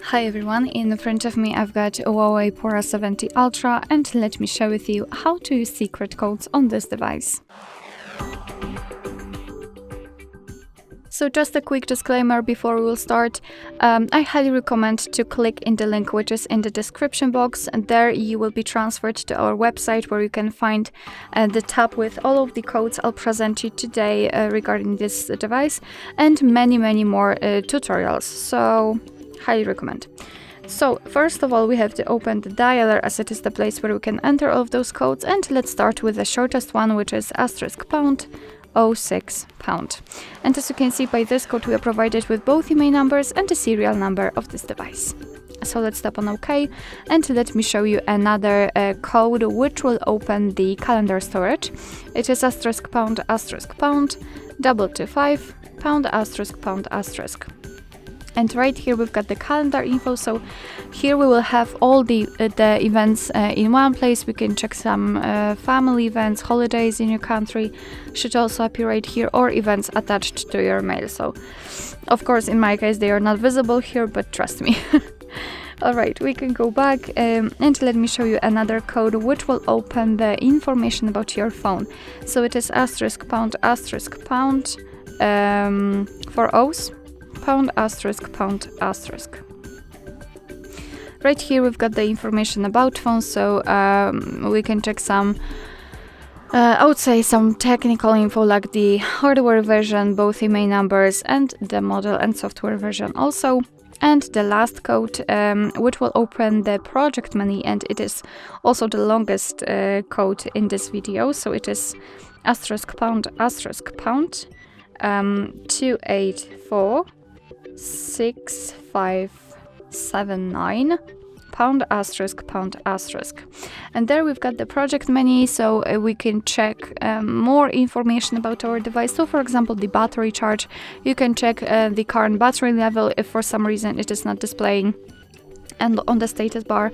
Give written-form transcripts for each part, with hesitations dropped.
Hi everyone, in front of me I've got HUAWEI Pura 70 Ultra, and let me share with you how to use secret codes on this device. So just a quick disclaimer before we will start. I highly recommend to click in the link which is in the description box, and there you will be transferred to our website where you can find the tab with all of the codes I'll present you today regarding this device, and many more tutorials. So highly recommend. So first of all, we have to open the dialer, as it is the place where we can enter all of those codes, and let's start with the shortest one, which is *#06#. And as you can see, by this code we are provided with both email numbers and the serial number of this device. So let's tap on OK, and let me show you another code which will open the calendar storage. It is *##225#*##*#. And right here we've got the calendar info, so here we will have all the events in one place. We can check some family events, holidays in your country should also appear right here, or events attached to your mail. So of course in my case they are not visible here, but trust me. Alright, we can go back and let me show you another code which will open the information about your phone. So it is *##, for O's, ###. Right here we've got the information about phones, so we can check some I would say some technical info like the hardware version, both email numbers, and the model and software version also. And the last code which will open the project menu, and it is also the longest code in this video, so it is *##2846579 ###. And there we've got the project menu, so we can check more information about our device. So for example, the battery charge, you can check the current battery level if for some reason it is not displaying, and on the status bar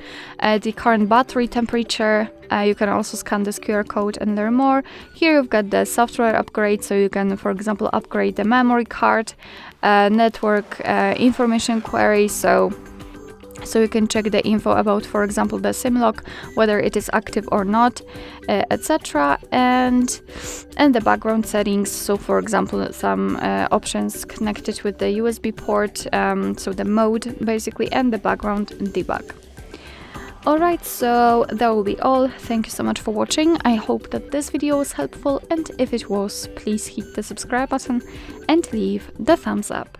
the current battery temperature. You can also scan this QR code and learn more. Here you've got the software upgrade, so you can, for example, upgrade the memory card, network information query, so you can check the info about, for example, the SIM lock, whether it is active or not, etc. And the background settings, so for example some options connected with the USB port, so the mode basically, and the background debug. Alright, so that will be all. Thank you so much for watching. I hope that this video was helpful, and if it was, please hit the subscribe button and leave the thumbs up.